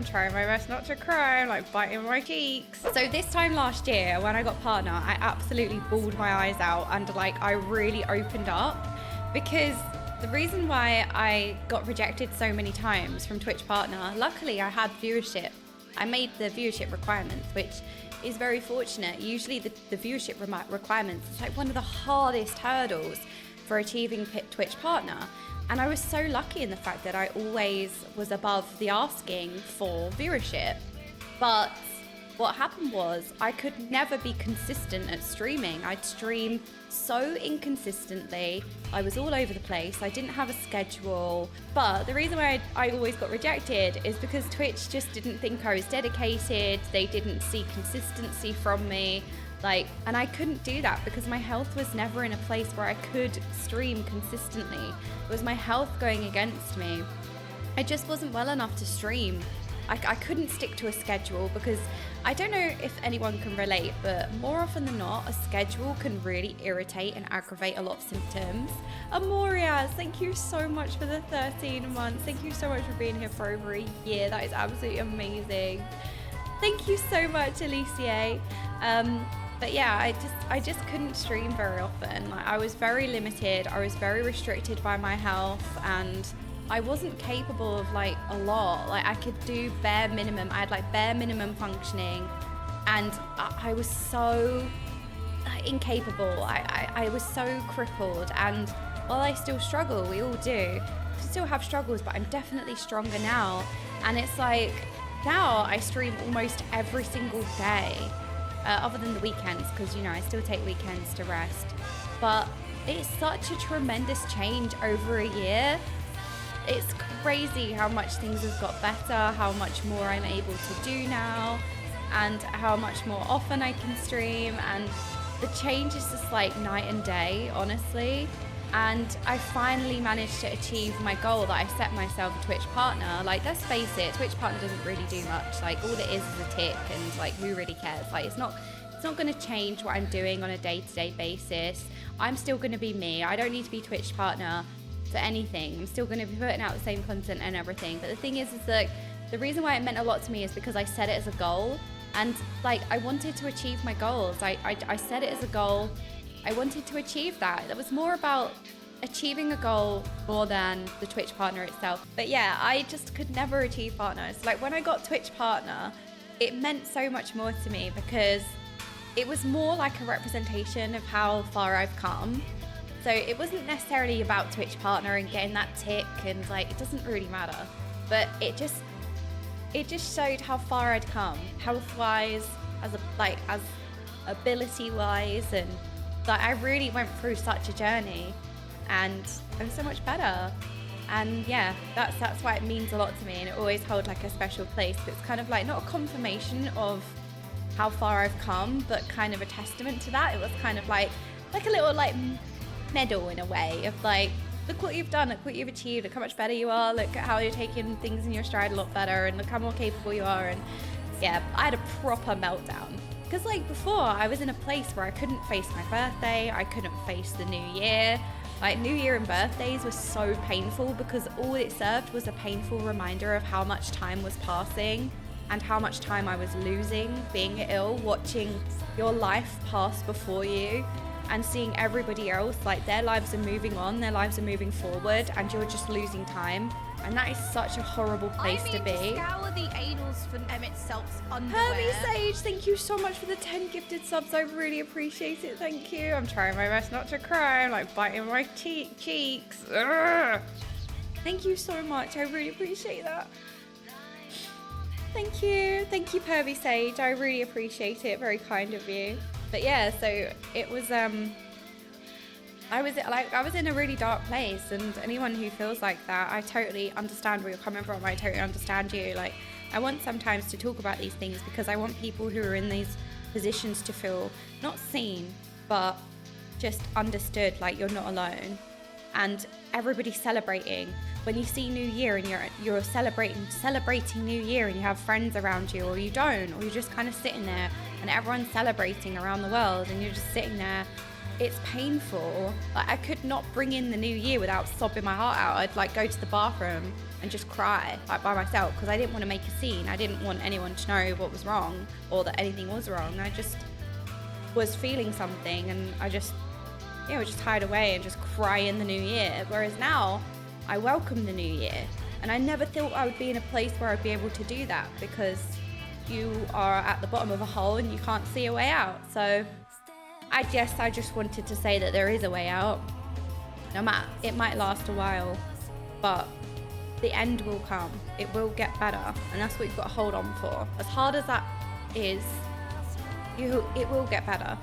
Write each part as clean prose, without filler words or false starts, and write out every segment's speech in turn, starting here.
I'm trying my best not to cry. I'm like biting my cheeks. So this time last year, when I got partner, I absolutely bawled my eyes out and like I really opened up, because the reason why I got rejected so many times from Twitch partner, luckily I had viewership. I made the viewership requirements, which is very fortunate. Usually the viewership requirements is like one of the hardest hurdles for achieving Twitch partner. And I was so lucky in the fact that I always was above the asking for viewership. But what happened was I could never be consistent at streaming. I'd stream so inconsistently. I was all over the place. I didn't have a schedule. But the reason why I always got rejected is because Twitch just didn't think I was dedicated. They didn't see consistency from me. And I couldn't do that because my health was never in a place where I could stream consistently. It was my health going against me. I just wasn't well enough to stream. I couldn't stick to a schedule because I don't know if anyone can relate, but more often than not, a schedule can really irritate and aggravate a lot of symptoms. Amorias, thank you so much for the 13 months. Thank you so much for being here for over a year. That is absolutely amazing. Thank you so much, Alicia. But yeah, I just couldn't stream very often. I was very limited. I was very restricted by my health, and I wasn't capable of a lot. I could do bare minimum. I had bare minimum functioning, and I was so incapable. I was so crippled, and while I still struggle, we all do. I still have struggles, but I'm definitely stronger now. And it's now I stream almost every single day. Other than the weekends, because I still take weekends to rest. But it's such a tremendous change over a year. It's crazy how much things have got better, how much more I'm able to do now, and how much more often I can stream. And the change is just night and day, honestly. And I finally managed to achieve my goal that I set myself, a Twitch partner. Let's face it, Twitch partner doesn't really do much. All it is a tick, and who really cares? It's not going to change what I'm doing on a day-to-day basis. I'm still going to be me. I don't need to be Twitch partner for anything. I'm still going to be putting out the same content and everything. But the thing is that the reason why it meant a lot to me is because I set it as a goal. And I wanted to achieve my goals. I set it as a goal. I wanted to achieve that. That was more about achieving a goal more than the Twitch partner itself. But yeah, I just could never achieve partners. When I got Twitch partner, it meant so much more to me because it was more like a representation of how far I've come. So it wasn't necessarily about Twitch partner and getting that tick, and it doesn't really matter. But it just showed how far I'd come, health-wise, as ability-wise, and I really went through such a journey, and I'm so much better. And yeah, that's why it means a lot to me, and it always holds a special place. But it's kind of not a confirmation of how far I've come, but kind of a testament to that. It was kind of like a little medal in a way of look what you've done, look what you've achieved, look how much better you are, look at how you're taking things in your stride a lot better, and look how more capable you are. And yeah, I had a proper meltdown. Because before, I was in a place where I couldn't face my birthday, I couldn't face the new year. New Year and birthdays were so painful because all it served was a painful reminder of how much time was passing and how much time I was losing, being ill, watching your life pass before you and seeing everybody else, their lives are moving on, their lives are moving forward, and you're just losing time. And that is such a horrible place to be. To scour the anals for Emmett Self's underwear. Herbie Sage, thank you so much for the 10 gifted subs. I really appreciate it. Thank you. I'm trying my best not to cry. I'm biting my cheeks. Ugh. Thank you so much. I really appreciate that. Thank you. Thank you, Herbie Sage. I really appreciate it. Very kind of you. But yeah, so it was I was in a really dark place, and anyone who feels like that, I totally understand where you're coming from. I totally understand you. I want sometimes to talk about these things because I want people who are in these positions to feel not seen, but just understood, you're not alone. And everybody's celebrating. When you see New Year and you're celebrating New Year, and you have friends around you, or you don't, or you're just kind of sitting there and everyone's celebrating around the world, and you're just sitting there it's painful. Like, I could not bring in the new year without sobbing my heart out. I'd like go to the bathroom and just cry, like, by myself, because I didn't want to make a scene. I didn't want anyone to know what was wrong or that anything was wrong. I just was feeling something, and I just, would just hide away and just cry in the new year. Whereas now I welcome the new year, and I never thought I would be in a place where I'd be able to do that, because you are at the bottom of a hole and you can't see a way out. So I guess I just wanted to say that there is a way out. No matter, it might last a while, but the end will come. It will get better, and that's what you've got to hold on for. As hard as that is, it will get better.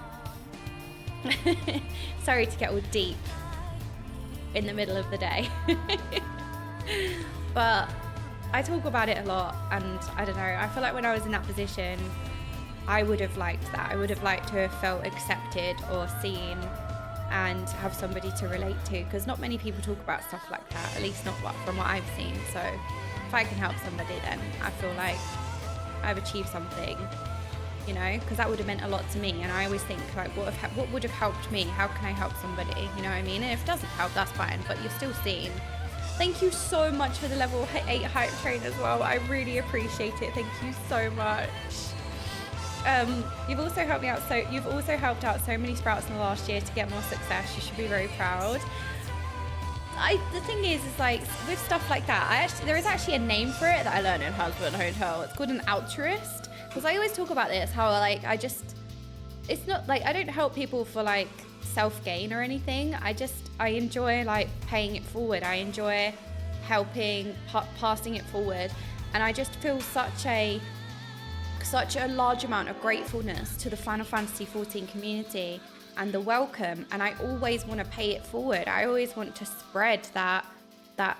Sorry to get all deep in the middle of the day. But I talk about it a lot, and I don't know, I feel like when I was in that position, I would have liked that. I would have liked to have felt accepted or seen and have somebody to relate to, because not many people talk about stuff like that, at least not from what I've seen. So if I can help somebody, then I feel like I've achieved something, you know, because that would have meant a lot to me. And I always think, like, what would have helped me? How can I help somebody? You know what I mean? And if it doesn't help, that's fine, but you're still seen. Thank you so much for the level 8 hype train as well. I really appreciate it. Thank you so much. You've also helped out so many sprouts in the last year to get more success. You should be very proud. The thing is like, with stuff like that, there is actually a name for it that I learned in Husband Hotel. It's called an altruist. Because I always talk about this, how like it's not like I don't help people for like self-gain or anything. I enjoy like paying it forward. I enjoy helping, passing it forward, and I just feel such a large amount of gratefulness to the Final Fantasy XIV community and the welcome, and I always want to pay it forward. I always want to spread that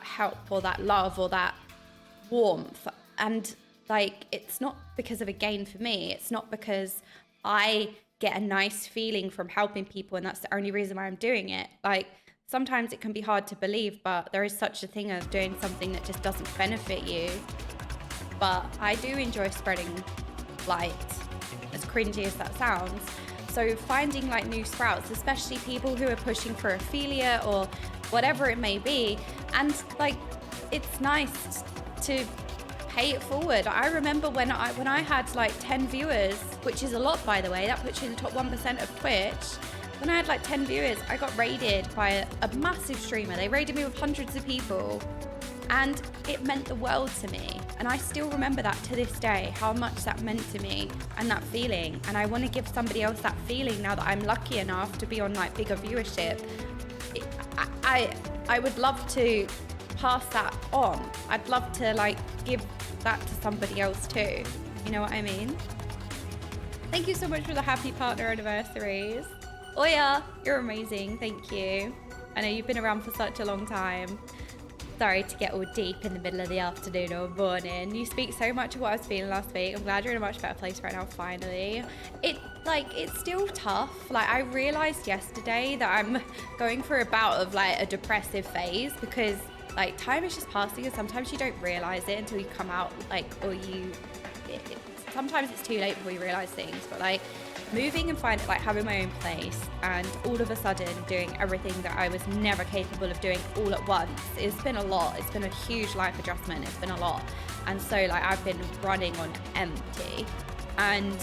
help or that love or that warmth, and like, it's not because of a gain for me. It's not because I get a nice feeling from helping people and that's the only reason why I'm doing it. Like, sometimes it can be hard to believe, but there is such a thing as doing something that just doesn't benefit you. But I do enjoy spreading light, as cringy as that sounds. So finding like new sprouts, especially people who are pushing for affiliate or whatever it may be, and like, it's nice to pay it forward. I remember when I had like 10 viewers, which is a lot, by the way, that puts you in the top 1% of Twitch. When I had like 10 viewers, I got raided by a massive streamer. They raided me with hundreds of people, and it meant the world to me. And I still remember that to this day, how much that meant to me and that feeling. And I want to give somebody else that feeling now that I'm lucky enough to be on like bigger viewership. I would love to pass that on. I'd love to like give that to somebody else too. You know what I mean? Thank you so much for the happy partner anniversaries. Oya, you're amazing. Thank you. I know you've been around for such a long time. Sorry to get all deep in the middle of the afternoon or morning. You speak so much of what I was feeling last week. I'm glad you're in a much better place right now, finally. It's still tough. Like, I realized yesterday that I'm going through a bout of like a depressive phase, because like, time is just passing, and sometimes you don't realize it until you come out, like, or sometimes it's too late before you realize things. But like, moving and having my own place, and all of a sudden doing everything that I was never capable of doing all at once, it's been a lot. It's been a huge life adjustment. It's been a lot. And so like, I've been running on empty, and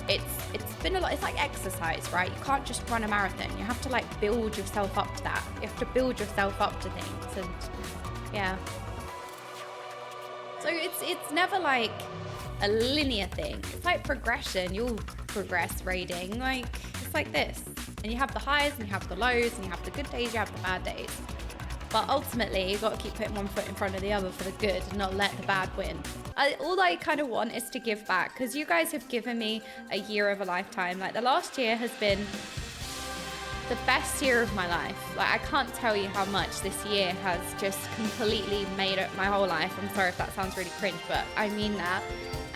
it's been a lot. It's like exercise, right? You can't just run a marathon. You have to like build yourself up to that. You have to build yourself up to things, and yeah. So it's never like a linear thing. It's like progression. You'll progress raiding. Like, it's like this. And you have the highs and you have the lows and you have the good days, you have the bad days. But ultimately, you've got to keep putting one foot in front of the other for the good and not let the bad win. All I kind of want is to give back, because you guys have given me a year of a lifetime. Like, the last year has been the best year of my life. Like, I can't tell you how much this year has just completely made up my whole life. I'm sorry if that sounds really cringe, but I mean that.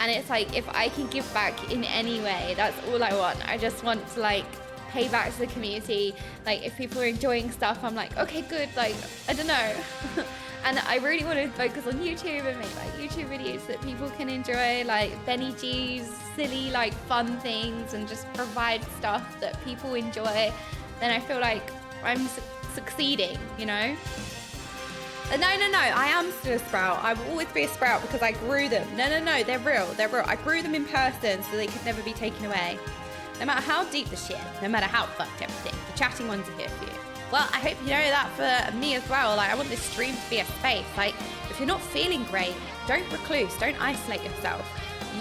And it's like, if I can give back in any way, that's all I want. I just want to like pay back to the community. Like, if people are enjoying stuff, I'm like, okay, good. Like, I don't know. And I really want to focus on YouTube and make like YouTube videos that people can enjoy, like Benny G's silly, like fun things, and just provide stuff that people enjoy. then I feel like I'm succeeding, you know? No, I am still a sprout. I will always be a sprout because I grew them. No, they're real. I grew them in person so they could never be taken away. No matter how deep the shit, no matter how fucked everything, the chatting ones are here for you. Well, I hope you know that for me as well. Like, I want this stream to be a space. Like, if you're not feeling great, don't recluse, don't isolate yourself.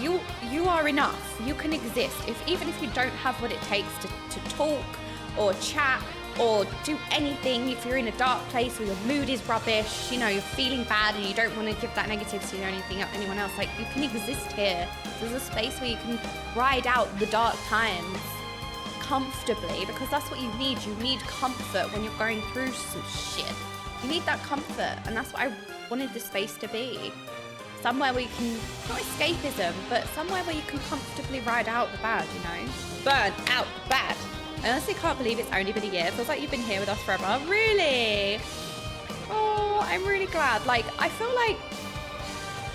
You are enough. You can exist. Even if you don't have what it takes to talk or chat or do anything, if you're in a dark place or your mood is rubbish, you know, you're feeling bad and you don't want to give that negativity or anything up to anyone else, like, you can exist here. There's a space where you can ride out the dark times comfortably, because that's what you need. You need comfort when you're going through some shit. You need that comfort, and that's what I wanted the space to be. Somewhere where you can, not escapism, but somewhere where you can comfortably ride out the bad, you know? Burn out the bad. I honestly can't believe it's only been a year. It feels like you've been here with us forever. Really? Oh, I'm really glad. Like, I feel like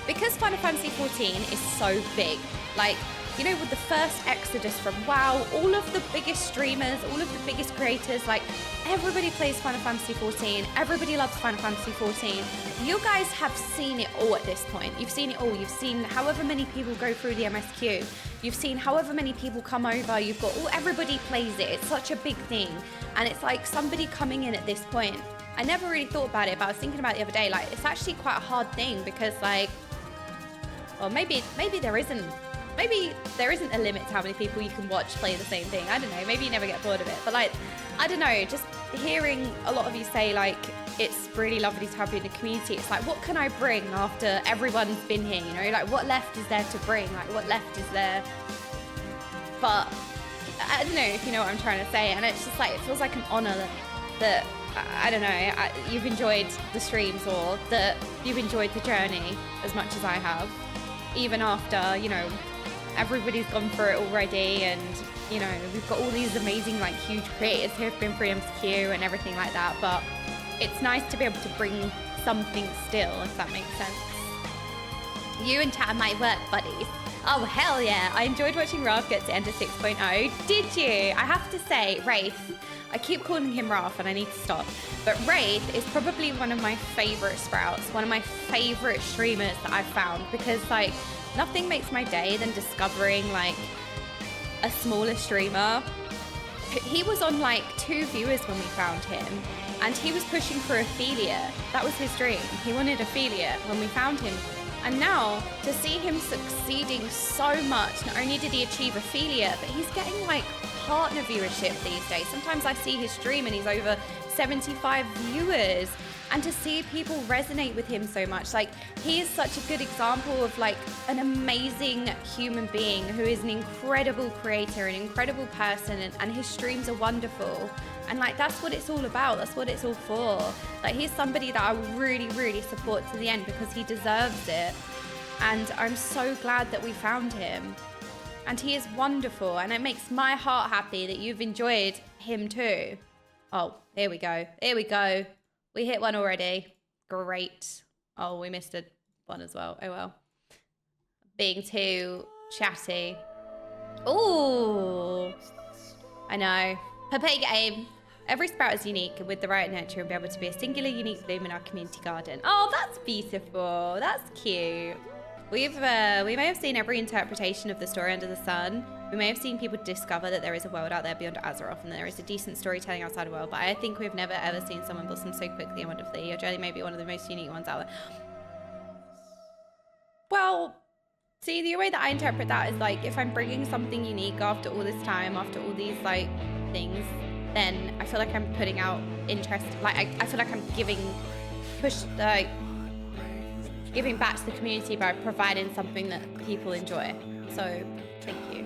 because Final Fantasy 14 is so big, like, you know, with the first exodus from WoW, all of the biggest streamers, all of the biggest creators, like, everybody plays Final Fantasy 14. Everybody loves Final Fantasy 14. You guys have seen it all at this point. You've seen it all. You've seen however many people go through the MSQ. You've seen however many people come over. You've got everybody plays it. It's such a big thing. And it's like somebody coming in at this point. I never really thought about it, but I was thinking about it the other day. Like, it's actually quite a hard thing because, like, well, maybe there isn't. Maybe there isn't a limit to how many people you can watch play the same thing. I don't know. Maybe you never get bored of it. But, like, I don't know. Just hearing a lot of you say, like, it's really lovely to have you in the community. It's like, what can I bring after everyone's been here? You know, like, what left is there to bring? Like, what left is there? But I don't know if you know what I'm trying to say. And it's just like, it feels like an honor that I don't know, you've enjoyed the streams or that you've enjoyed the journey as much as I have. Even after, you know, everybody's gone through it already, and you know, we've got all these amazing, like, huge creators who have been through MSQ and everything like that, but it's nice to be able to bring something still, if that makes sense. You and chat might work, buddies. Oh, hell yeah. I enjoyed watching Raph get to enter 6.0. Did you? I have to say, Wraith, I keep calling him Raph and I need to stop, but Wraith is probably one of my favorite sprouts, one of my favorite streamers that I've found, because, like, nothing makes my day than discovering, like, a smaller streamer. He was on, like, 2 viewers when we found him, and he was pushing for affiliate. That was his dream. He wanted affiliate when we found him. And now, to see him succeeding so much, not only did he achieve affiliate, but he's getting, like, partner viewership these days. Sometimes I see his stream and he's over 75 viewers. And to see people resonate with him so much, like, he is such a good example of, like, an amazing human being who is an incredible creator, an incredible person, and his streams are wonderful. And, like, that's what it's all about. That's what it's all for. Like, he's somebody that I really, really support to the end because he deserves it. And I'm so glad that we found him. And he is wonderful. And it makes my heart happy that you've enjoyed him too. Oh, here we go. Here we go. We hit one already. Great. Oh, we missed one as well. Oh, well. Being too chatty. Ooh. I know. Papay game. Every sprout is unique, and with the right nurture, we'll be able to be a singular, unique bloom in our community garden. Oh, that's beautiful. That's cute. We may have seen every interpretation of the story under the sun. We may have seen people discover that there is a world out there beyond Azeroth, and there is a decent storytelling outside the world, but I think we've never ever seen someone blossom so quickly and wonderfully. Your journey may be one of the most unique ones out there. Well, see, the way that I interpret that is, like, if I'm bringing something unique after all this time, after all these, like, things, then I feel like I'm putting out interest. Like, I feel like I'm giving back to the community by providing something that people enjoy. So, thank you.